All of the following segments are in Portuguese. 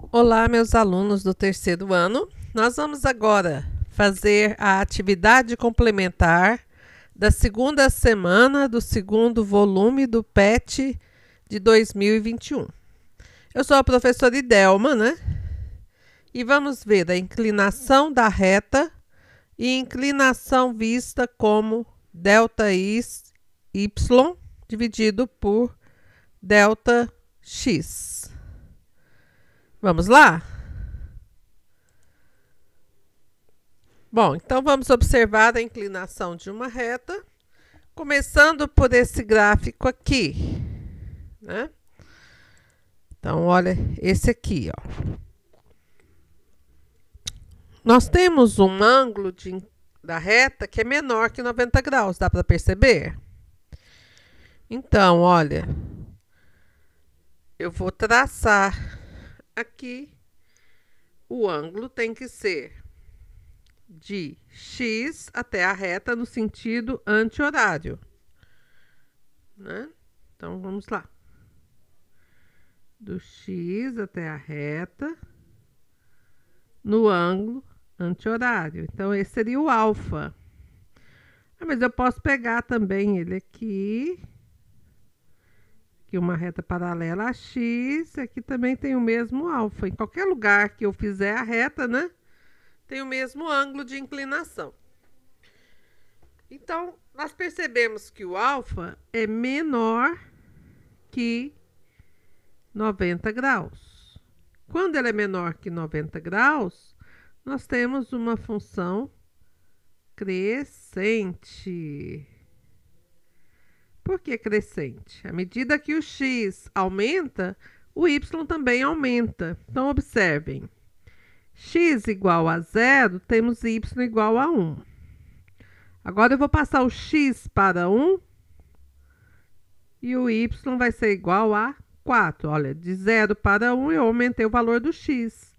Olá, meus alunos do terceiro ano. Nós vamos agora fazer a atividade complementar da segunda semana do segundo volume do PET de 2021. Eu sou a professora Idelma, né? E vamos ver a inclinação da reta e inclinação vista como ΔY dividido por ΔX. Vamos lá? Bom, então vamos observar a inclinação de uma reta, começando por esse gráfico aqui, né? Então, olha esse aqui, ó. Nós temos um ângulo da reta que é menor que 90 graus, dá para perceber? Então, olha, eu vou traçar aqui, o ângulo tem que ser de x até a reta no sentido anti-horário, né? Então, vamos lá. Do x até a reta no ângulo anti-horário. Então, esse seria o alfa. Mas eu posso pegar também ele aqui uma reta paralela a x, aqui também tem o mesmo alfa. Em qualquer lugar que eu fizer a reta, né, tem o mesmo ângulo de inclinação. Então, nós percebemos que o alfa é menor que 90 graus. Quando ele é menor que 90 graus, nós temos uma função crescente. Por que crescente? À medida que o x aumenta, o y também aumenta. Então, observem. X igual a 0, temos y igual a 1. Agora, eu vou passar o x para 1 e o y vai ser igual a 4. Olha, de 0 para 1 eu aumentei o valor do x.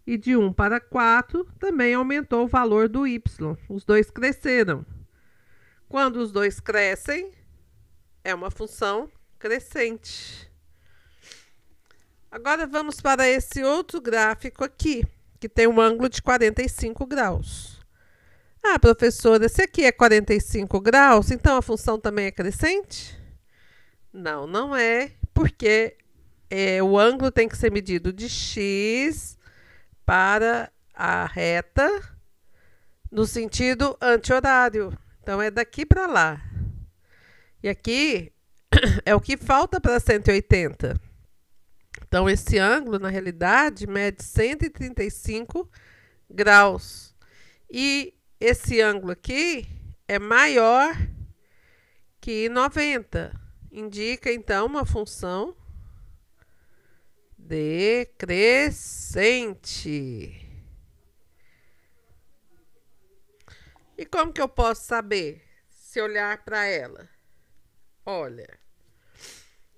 E de 1 para 4 também aumentou o valor do y. Os dois cresceram. Quando os dois crescem, é uma função crescente. Agora vamos para esse outro gráfico aqui, que tem um ângulo de 45 graus. Ah, professora, esse aqui é 45 graus, então a função também é crescente? Não, não é, porque o ângulo tem que ser medido de x para a reta no sentido anti-horário. Então, é daqui para lá. E aqui é o que falta para 180. Então, esse ângulo, na realidade, mede 135 graus. E esse ângulo aqui é maior que 90. Indica, então, uma função decrescente. E como que eu posso saber se olhar para ela? Olha,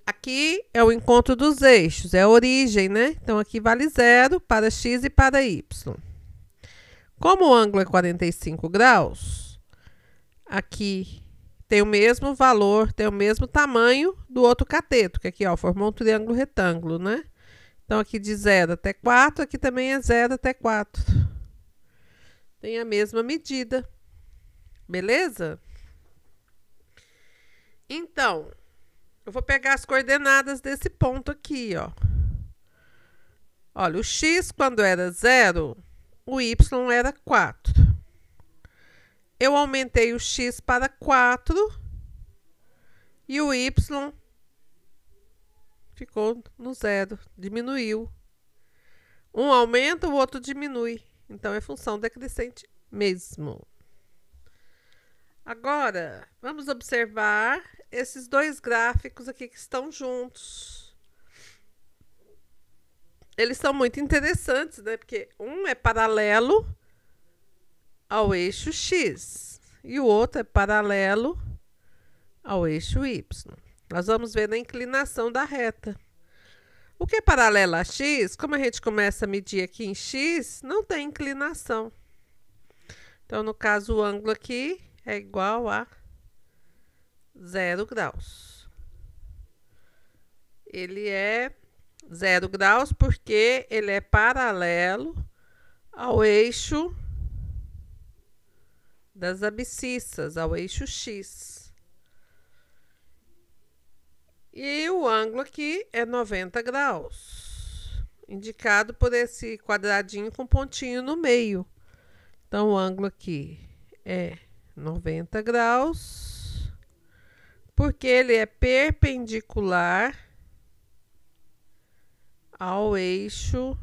aqui é o encontro dos eixos, é a origem, né? Então, aqui vale 0 para x e para y. Como o ângulo é 45 graus, aqui tem o mesmo valor, tem o mesmo tamanho do outro cateto, que aqui, ó, formou um triângulo retângulo, né? Então, aqui de 0 até 4, aqui também é 0 até 4. Tem a mesma medida. Beleza? Então, eu vou pegar as coordenadas desse ponto aqui, ó. Olha, o x, quando era 0, o y era 4. Eu aumentei o x para 4 e o y ficou no 0, diminuiu. Um aumenta, o outro diminui. Então, é função decrescente mesmo. Agora, vamos observar esses dois gráficos aqui que estão juntos. Eles são muito interessantes, né? Porque um é paralelo ao eixo x e o outro é paralelo ao eixo y. Nós vamos ver na inclinação da reta. O que é paralelo a x, como a gente começa a medir aqui em x, não tem inclinação. Então, no caso, o ângulo aqui é igual a 0 graus. Ele é 0 graus porque ele é paralelo ao eixo das abscissas, ao eixo X. E o ângulo aqui é 90 graus, indicado por esse quadradinho com pontinho no meio. Então, o ângulo aqui é 90 graus, porque ele é perpendicular ao eixo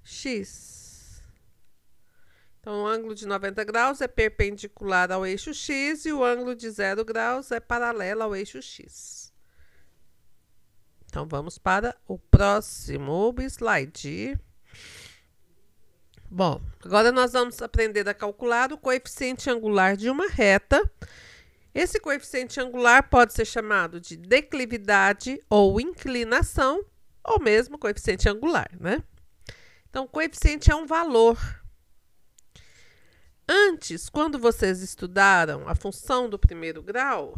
X. Então, o ângulo de 90 graus é perpendicular ao eixo X e o ângulo de 0 graus é paralelo ao eixo X. Então, vamos para o próximo slide. Bom, agora nós vamos aprender a calcular o coeficiente angular de uma reta. Esse coeficiente angular pode ser chamado de declividade ou inclinação, ou mesmo coeficiente angular, né? Então, o coeficiente é um valor. Antes, quando vocês estudaram a função do primeiro grau,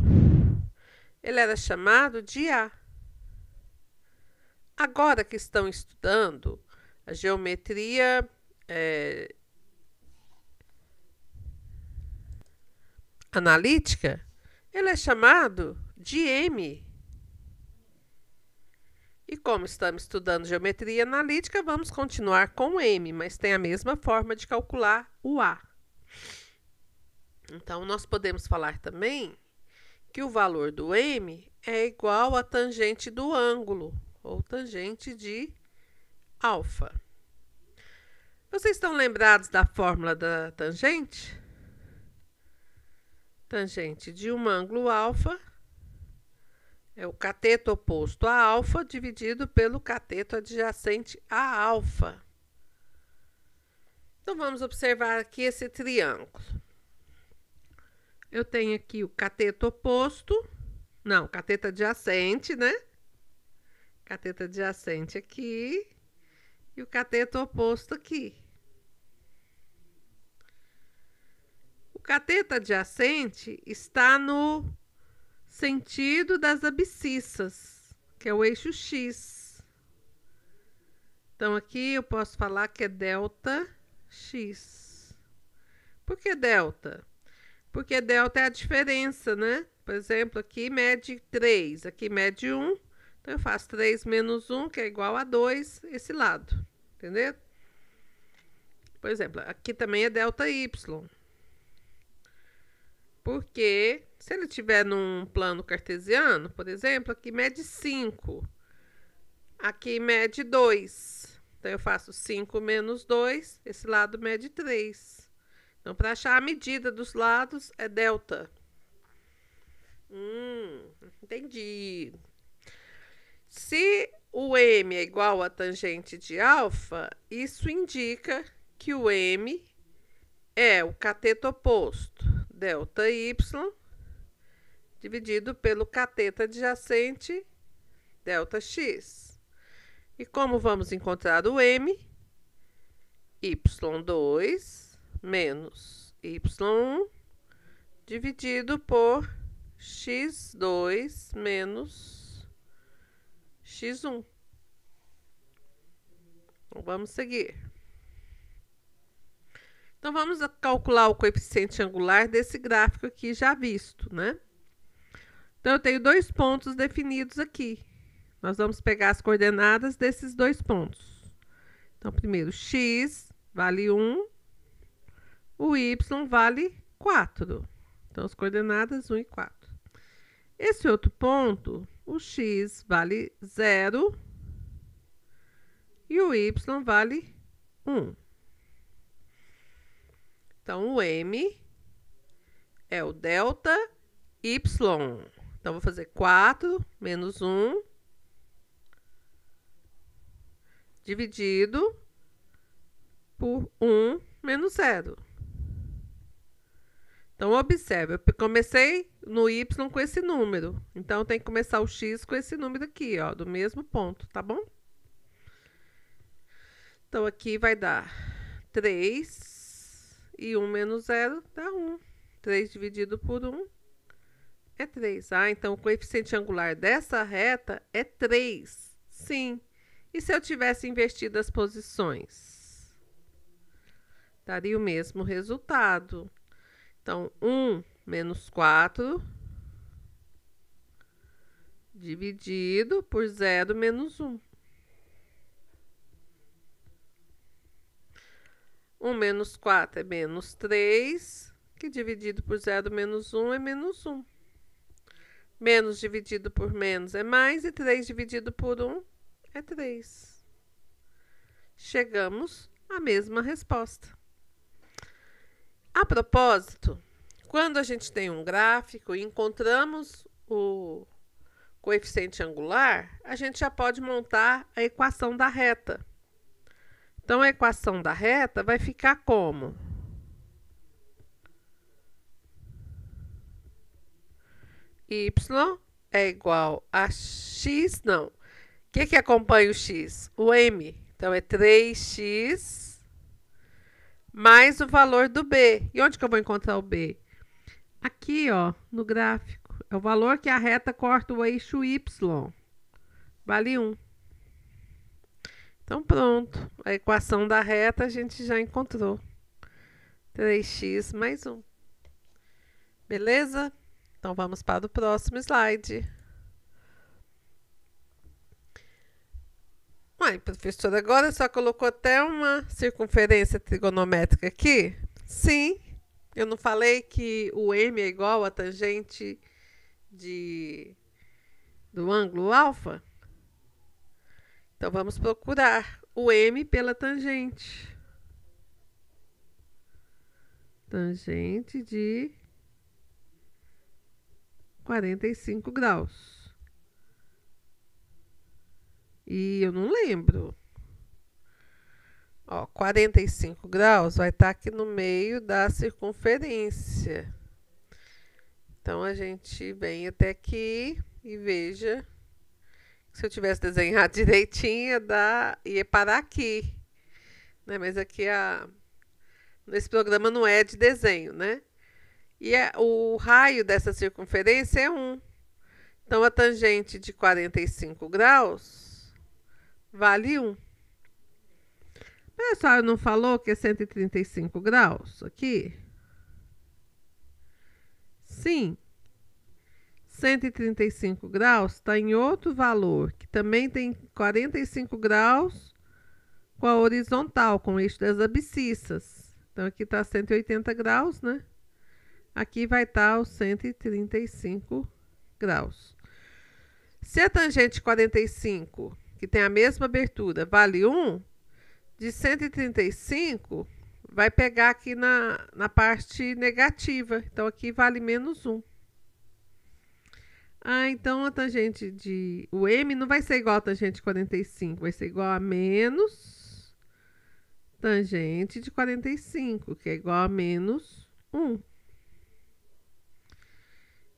ele era chamado de A. Agora que estão estudando a geometria analítica, ele é chamado de M. E como estamos estudando geometria analítica, vamos continuar com M, mas tem a mesma forma de calcular o A. Então, nós podemos falar também que o valor do M é igual à tangente do ângulo, ou tangente de alfa. Vocês estão lembrados da fórmula da tangente? Tangente de um ângulo alfa é o cateto oposto a alfa dividido pelo cateto adjacente a alfa. Então, vamos observar aqui esse triângulo. Eu tenho aqui o cateto oposto, não, cateto adjacente, né? Cateto adjacente aqui e o cateto oposto aqui. O cateto adjacente está no sentido das abscissas, que é o eixo X. Então, aqui eu posso falar que é delta X. Por que delta? Porque delta é a diferença, né? Por exemplo, aqui mede 3, aqui mede 1. Então, eu faço 3 menos 1, que é igual a 2, esse lado. Entendeu? Por exemplo, aqui também é delta Y. Porque se ele estiver num plano cartesiano, por exemplo, aqui mede 5. Aqui mede 2. Então, eu faço 5 menos 2, esse lado mede 3. Então, para achar a medida dos lados, é delta. Entendi. Se o M é igual a tangente de alfa, isso indica que o M é o cateto oposto, delta Y, dividido pelo cateto adjacente, delta X. E como vamos encontrar o M? Y2 menos Y1 dividido por X2 menos X1. Então, vamos seguir. Então, vamos calcular o coeficiente angular desse gráfico aqui já visto, né? Então, eu tenho 2 pontos definidos aqui. Nós vamos pegar as coordenadas desses 2 pontos. Então, primeiro, x vale 1, o y vale 4. Então, as coordenadas 1 e 4. Esse outro ponto, o x vale 0 e o y vale 1. Então, o m é o delta y. Então, vou fazer 4 menos 1 dividido por 1 menos 0. Então, observe, eu comecei no y com esse número. Então, tem que começar o x com esse número aqui, ó, do mesmo ponto, tá bom? Então, aqui vai dar 3 e 1 menos 0 dá 1. 3 dividido por 1 É 3. Ah, então o coeficiente angular dessa reta é 3. Sim. E se eu tivesse invertido as posições? Daria o mesmo resultado. Então, 1 menos 4 dividido por 0 menos 1. 1 menos 4 é menos 3, que dividido por 0 menos 1 é menos 1. Menos dividido por menos é mais, e 3 dividido por 1 é 3. Chegamos à mesma resposta. A propósito, quando a gente tem um gráfico e encontramos o coeficiente angular, a gente já pode montar a equação da reta. Então, a equação da reta vai ficar como? Y é igual a x, não. O que acompanha o x? O m. Então, é 3x mais o valor do b. E onde que eu vou encontrar o b? Aqui, ó, no gráfico. É o valor que a reta corta o eixo y. Vale 1. Então, pronto. A equação da reta a gente já encontrou. 3x mais 1. Beleza? Então, vamos para o próximo slide. Uai, professora, agora só colocou até uma circunferência trigonométrica aqui? Sim. Eu não falei que o m é igual a tangente do ângulo alfa? Então, vamos procurar o m pela tangente. Tangente de 45 graus. E eu não lembro. Ó, 45 graus vai estar aqui no meio da circunferência. Então, a gente vem até aqui e veja. Se eu tivesse desenhado direitinho, ia parar aqui. Né? Mas aqui nesse programa não é de desenho, né? E o raio dessa circunferência é 1. Então, a tangente de 45 graus vale 1. Mas a senhora não falou que é 135 graus aqui? Sim. 135 graus está em outro valor, que também tem 45 graus com a horizontal, com o eixo das abscissas. Então, aqui está 180 graus, né? Aqui vai estar os 135 graus. Se a tangente 45, que tem a mesma abertura, vale 1, de 135 vai pegar aqui na parte negativa. Então, aqui vale menos 1. Ah, então a tangente o m não vai ser igual a tangente de 45, vai ser igual a menos tangente de 45, que é igual a menos 1.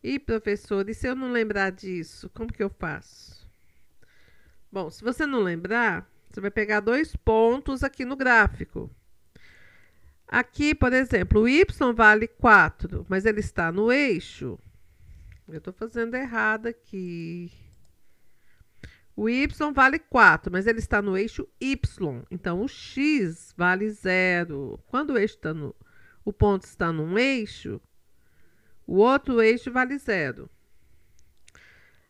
E, professor, e se eu não lembrar disso, como que eu faço? Bom, se você não lembrar, você vai pegar 2 pontos aqui no gráfico. Aqui, por exemplo, o y vale 4, mas ele está no eixo. Eu estou fazendo errado aqui. O y vale 4, mas ele está no eixo y. Então, o x vale 0. Quando o ponto está num eixo, o outro eixo vale 0.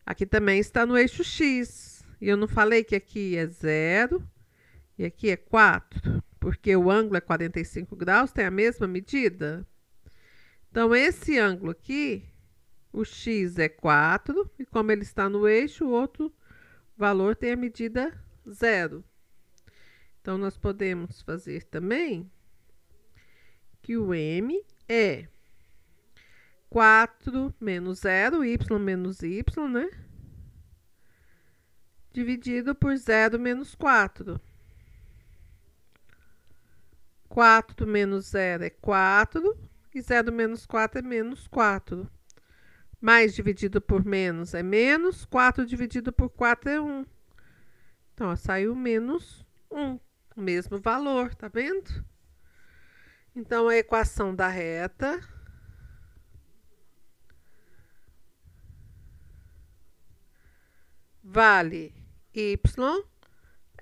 Aqui também está no eixo x. E eu não falei que aqui é 0 e aqui é 4, porque o ângulo é 45 graus, tem a mesma medida. Então, esse ângulo aqui, o x é 4, e como ele está no eixo, o outro valor tem a medida 0. Então, nós podemos fazer também que o m é 4 menos 0, y menos y, né? Dividido por 0 menos 4. 4 menos 0 é 4, e 0 menos 4 é menos 4. Mais dividido por menos é menos, 4 dividido por 4 é 1. Então, ó, saiu menos 1, o mesmo valor, tá vendo? Então, a equação da reta vale y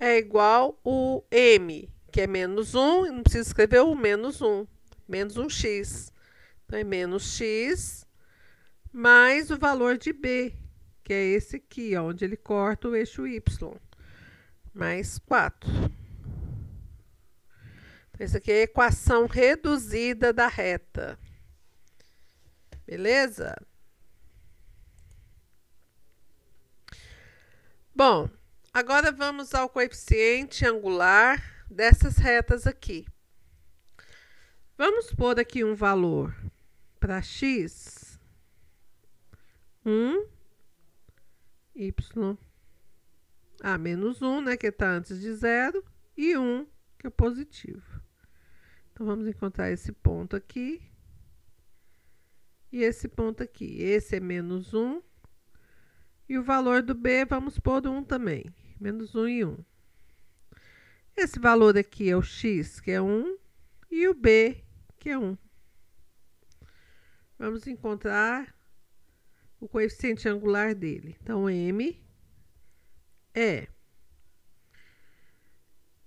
é igual o m, que é menos 1, não precisa escrever o menos 1x. Então, é menos x mais o valor de b, que é esse aqui, ó, onde ele corta o eixo y, mais 4. Então, essa aqui é a equação reduzida da reta. Beleza? Bom, agora vamos ao coeficiente angular dessas retas aqui. Vamos pôr aqui um valor para x, 1, y, menos 1, né, que está antes de 0, e 1, que é positivo. Então, vamos encontrar esse ponto aqui e esse ponto aqui. Esse é menos 1. E o valor do b, vamos pôr 1 também. Menos 1 e 1. Esse valor aqui é o x, que é 1, e o b, que é 1. Vamos encontrar o coeficiente angular dele. Então, m é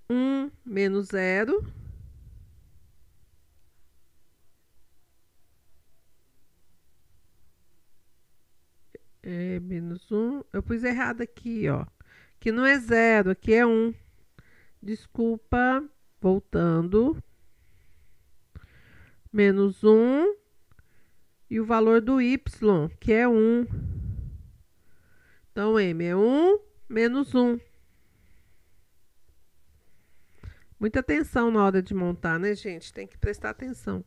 1 menos 0. É menos 1. Eu pus errado aqui, ó. Aqui não é 0, aqui é 1. Desculpa. Voltando. Menos 1. E o valor do y, que é 1. Então, m é 1 menos 1. Muita atenção na hora de montar, né, gente? Tem que prestar atenção.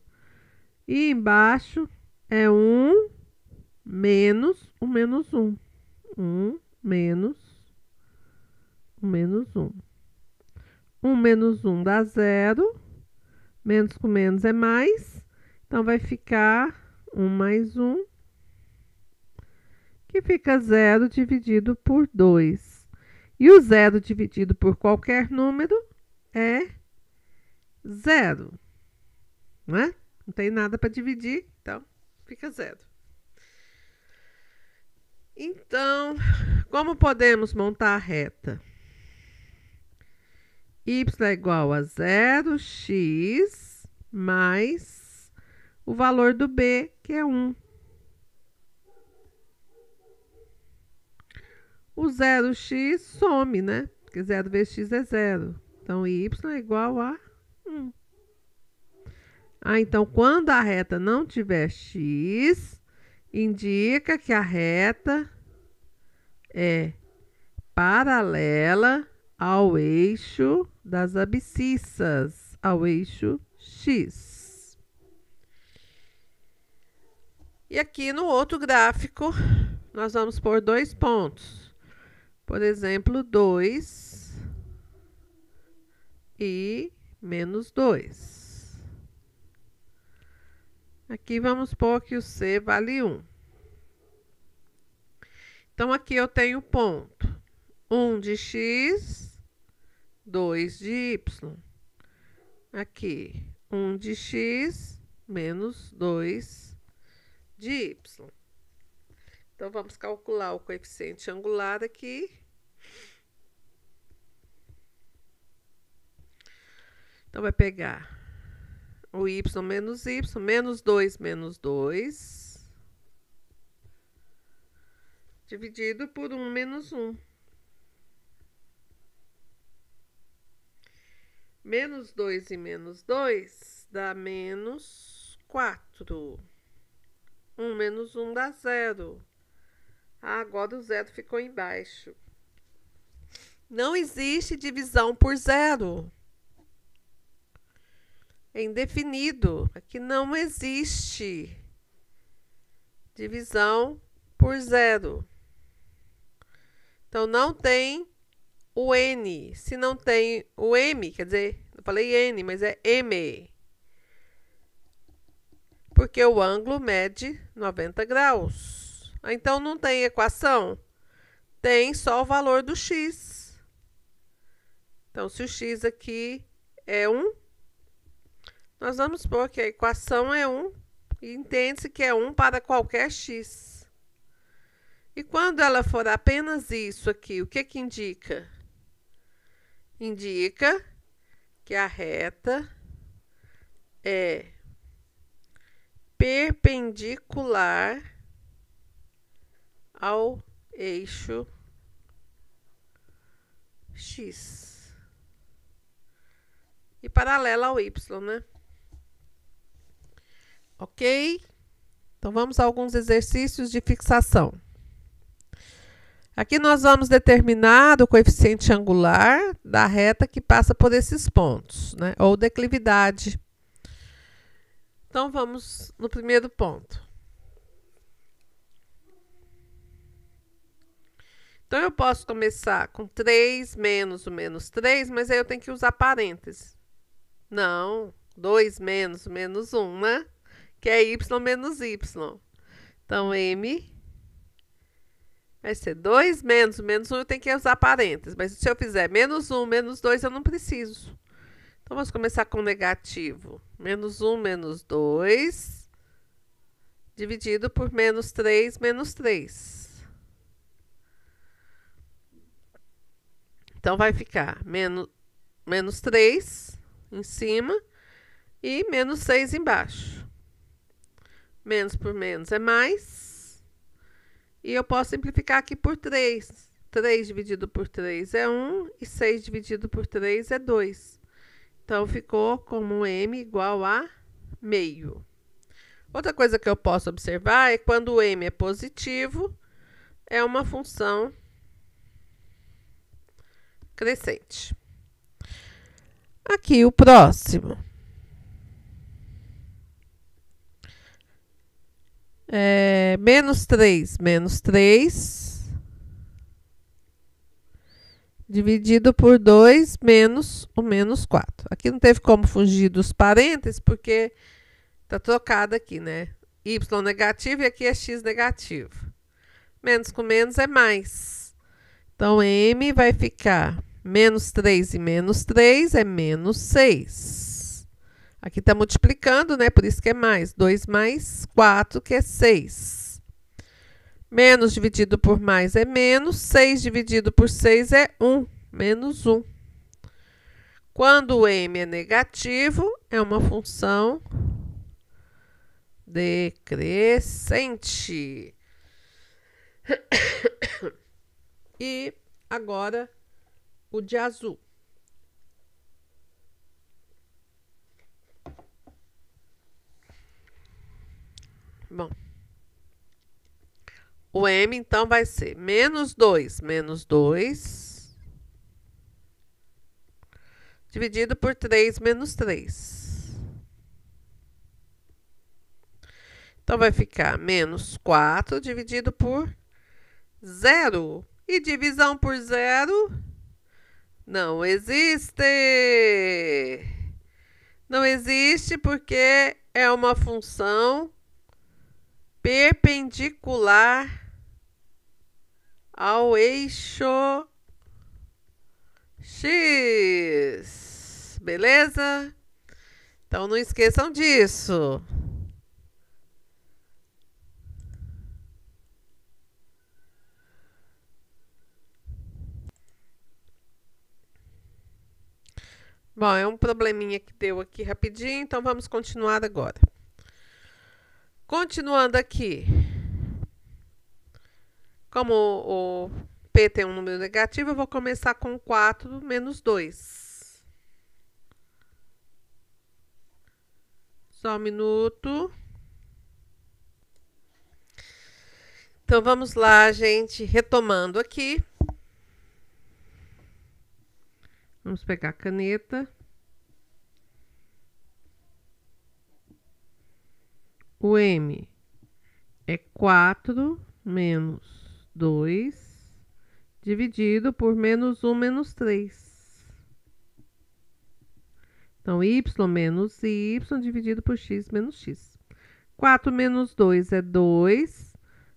E embaixo é 1 menos o menos 1. 1 menos o menos 1. 1 menos 1 dá 0. Menos com menos é mais. Então, vai ficar 1 mais 1, que fica 0 dividido por 2. E o 0 dividido por qualquer número é 0. Não é? Não tem nada para dividir, então fica 0. Então, como podemos montar a reta? Y é igual a 0x mais o valor do b, que é 1. O 0x some, né? Porque 0 vezes x é 0. Então, y é igual a 1. Então, quando a reta não tiver x, indica que a reta é paralela ao eixo das abscissas, ao eixo x. E aqui no outro gráfico, nós vamos pôr 2 pontos. Por exemplo, 2 e menos 2. Aqui vamos pôr que o C vale 1. Então, aqui eu tenho ponto 1 de x, 2 de y. Aqui, 1 de x menos 2 de y. Então, vamos calcular o coeficiente angular aqui. Então, vai pegar o y, menos 2 menos 2, dividido por 1 menos 1. Menos 2 e menos 2 dá menos 4. 1 menos 1 dá 0. Agora o 0 ficou embaixo. Não existe divisão por 0. É indefinido. Aqui não existe divisão por 0. Então, não tem o N. Se não tem o M, quer dizer, eu falei N, mas é M. Porque o ângulo mede 90 graus. Então, não tem equação? Tem só o valor do x. Então, se o x aqui é 1, nós vamos pôr que a equação é 1. E entende-se que é 1 para qualquer x. E quando ela for apenas isso aqui, o que que indica? Indica que a reta é perpendicular ao eixo X e paralela ao Y, né? Ok? Então, vamos a alguns exercícios de fixação. Aqui nós vamos determinar o coeficiente angular da reta que passa por esses pontos, né? Ou declividade. Então, vamos no primeiro ponto. Então, eu posso começar com 3 menos o menos 3, mas aí eu tenho que usar parênteses. Não, 2 menos o menos 1, né? Que é y menos y. Então, m vai ser 2 menos o menos 1, eu tenho que usar parênteses. Mas se eu fizer menos 1, menos 2, eu não preciso. Então, vamos começar com negativo. Menos 1, menos 2, dividido por menos 3, menos 3. Então, vai ficar menos 3 em cima e menos 6 embaixo. Menos por menos é mais. E eu posso simplificar aqui por 3. 3 dividido por 3 é 1 e 6 dividido por 3 é 2. Então, ficou como m igual a meio. Outra coisa que eu posso observar é que quando o m é positivo, é uma função crescente. Aqui o próximo. Menos 3 dividido por 2 menos o menos 4. Aqui não teve como fugir dos parênteses, porque está trocado aqui, né? Y negativo e aqui é x negativo. Menos com menos é mais. Então, m vai ficar menos 3 e menos 3 é menos 6. Aqui está multiplicando, né? Por isso que é mais. 2 mais 4, que é 6. Menos dividido por mais é menos. 6 dividido por 6 é 1. Menos 1. Quando o m é negativo, é uma função decrescente. E agora o de azul. Bom, o m, então, vai ser menos 2 dividido por 3 menos 3. Então, vai ficar menos 4 dividido por 0. E divisão por 0 não existe. Não existe porque é uma função perpendicular ao eixo X. Beleza? Então, não esqueçam disso. Bom, é um probleminha que deu aqui rapidinho, então vamos continuar agora. Continuando aqui. Como o P tem um número negativo, eu vou começar com 4 menos 2. Só um minuto. Então, vamos lá, gente, retomando aqui. Vamos pegar a caneta. O m é 4 menos 2 dividido por menos 1 menos 3. Então, y menos y dividido por x menos x. 4 menos 2 é 2.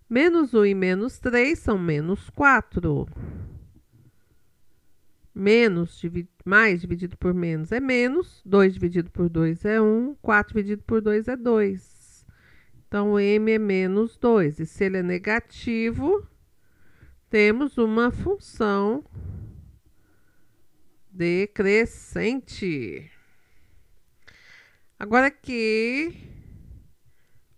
Menos 1 e menos 3 são menos 4. Mais dividido por menos é menos. 2 dividido por 2 é 1. 4 dividido por 2 é 2. Então, o m é menos 2. E se ele é negativo, temos uma função decrescente. Agora aqui,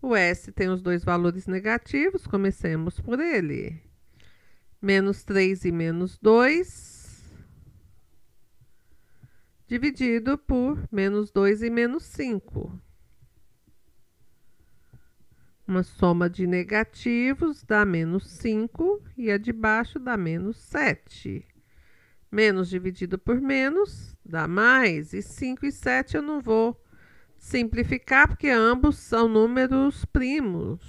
o S tem os dois valores negativos, comecemos por ele. Menos 3 e menos 2, dividido por menos 2 e menos 5. Uma soma de negativos dá menos 5 e a de baixo dá menos 7. Menos dividido por menos dá mais. E 5 e 7 eu não vou simplificar, porque ambos são números primos.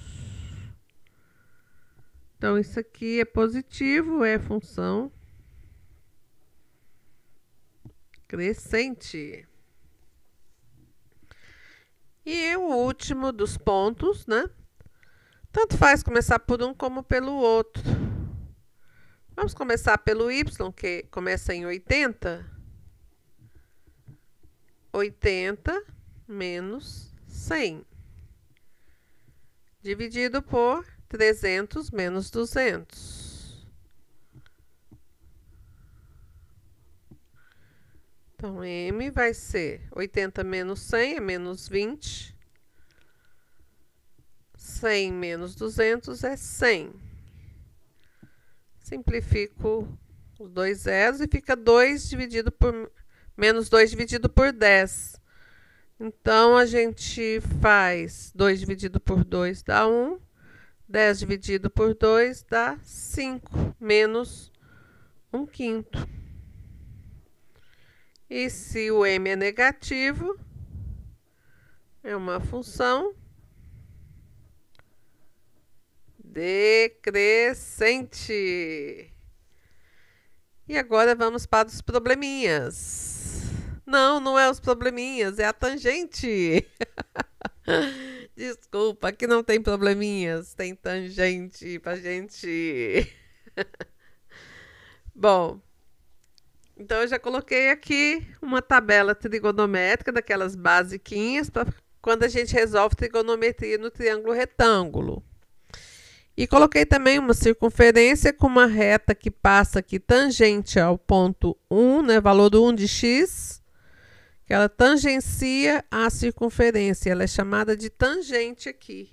Então, isso aqui é positivo, é função crescente. E o último dos pontos, né? Tanto faz começar por um como pelo outro. Vamos começar pelo y, que começa em 80. 80 menos 100. Dividido por 300 menos 200. Então, m vai ser 80 menos 100 é menos 20. 100 menos 200 é 100. Simplifico os dois zeros e fica 2 dividido por menos 2 dividido por 10. Então, a gente faz 2 dividido por 2 dá 1. 10 dividido por 2 dá 5, menos 1/5. E se o m é negativo, é uma função decrescente. E agora vamos para os probleminhas. Não, não é os probleminhas, é a tangente. Desculpa, aqui não tem probleminhas, tem tangente pra gente. Bom, então eu já coloquei aqui uma tabela trigonométrica daquelas basiquinhas para quando a gente resolve trigonometria no triângulo retângulo. E coloquei também uma circunferência com uma reta que passa aqui tangente ao ponto 1, né, valor 1 de x, que ela tangencia a circunferência, ela é chamada de tangente aqui.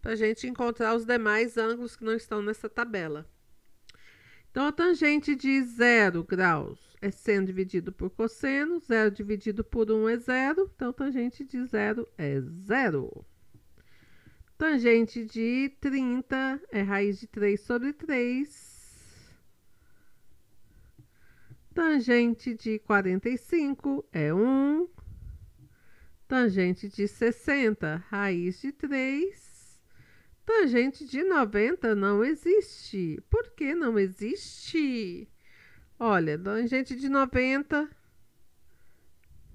Para a gente encontrar os demais ângulos que não estão nessa tabela. Então, a tangente de 0 graus é seno dividido por cosseno, 0 dividido por 1 é 0, então tangente de 0 é 0. Tangente de 30 é raiz de 3 sobre 3. Tangente de 45 é 1. Tangente de 60, raiz de 3. Tangente de 90 não existe. Por que não existe? Olha, tangente de 90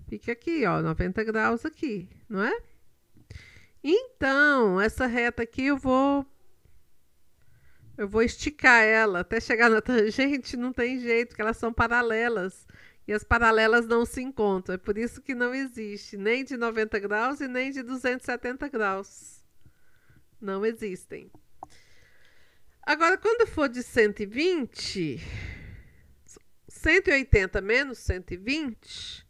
fica aqui, ó, 90 graus aqui, não é? Então, essa reta aqui eu vou esticar ela até chegar na tangente, não tem jeito, porque elas são paralelas. E as paralelas não se encontram. É por isso que não existe nem de 90 graus e nem de 270 graus. Não existem. Agora, quando for de 120, 180 menos 120,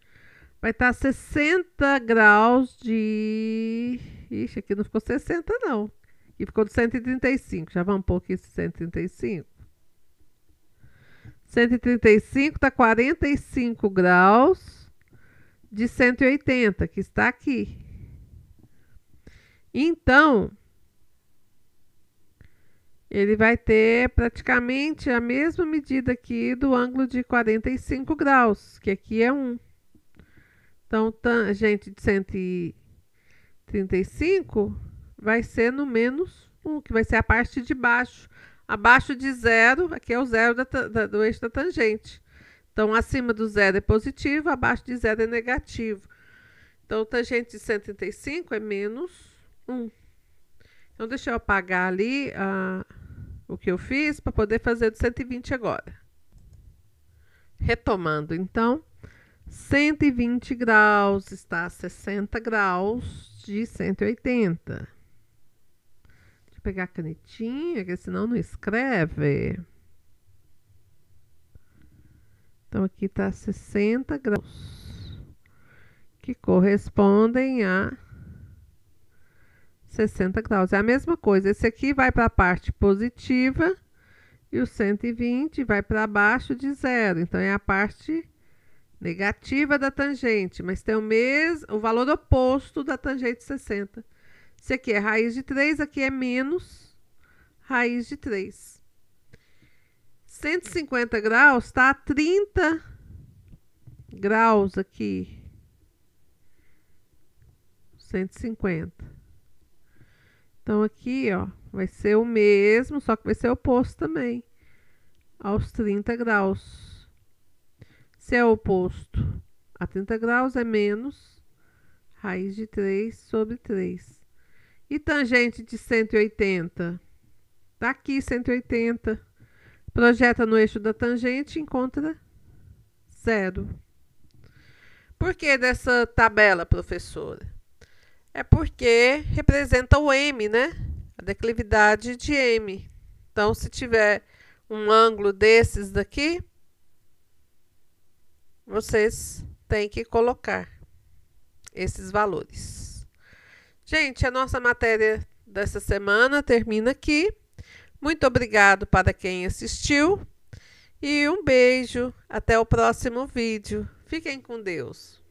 vai estar 60 graus de... Ixi, aqui não ficou 60 não. E ficou de 135. Já vamos pôr aqui esse 135. 135 está 45 graus de 180, que está aqui. Então, ele vai ter praticamente a mesma medida aqui do ângulo de 45 graus, que aqui é 1. Então, tangente de 135 vai ser no menos 1, que vai ser a parte de baixo. Abaixo de 0, aqui é o zero do eixo da tangente. Então, acima do 0 é positivo, abaixo de 0 é negativo. Então, tangente de 135 é menos 1. Então, deixa eu apagar ali o que eu fiz para poder fazer do 120 agora. Retomando, então, 120 graus está a 60 graus de 180. Deixa eu pegar a canetinha, que senão não escreve. Então, aqui está 60 graus, que correspondem a 60 graus. É a mesma coisa. Esse aqui vai para a parte positiva e o 120 vai para baixo de zero. Então, é a parte negativa da tangente, mas tem o valor oposto da tangente 60. Esse aqui é raiz de 3, aqui é menos raiz de 3. 150 graus está a 30 graus aqui. 150. Então, aqui, ó, vai ser o mesmo, só que vai ser oposto também, aos 30 graus. Se é oposto a 30 graus, é menos raiz de 3 sobre 3. E tangente de 180? Tá aqui 180. Projeta no eixo da tangente e encontra zero. Por que dessa tabela, professora? É porque representa o M, né? A declividade de M. Então, se tiver um ângulo desses daqui, vocês têm que colocar esses valores. Gente, a nossa matéria dessa semana termina aqui. Muito obrigado para quem assistiu e um beijo. Até o próximo vídeo. Fiquem com Deus.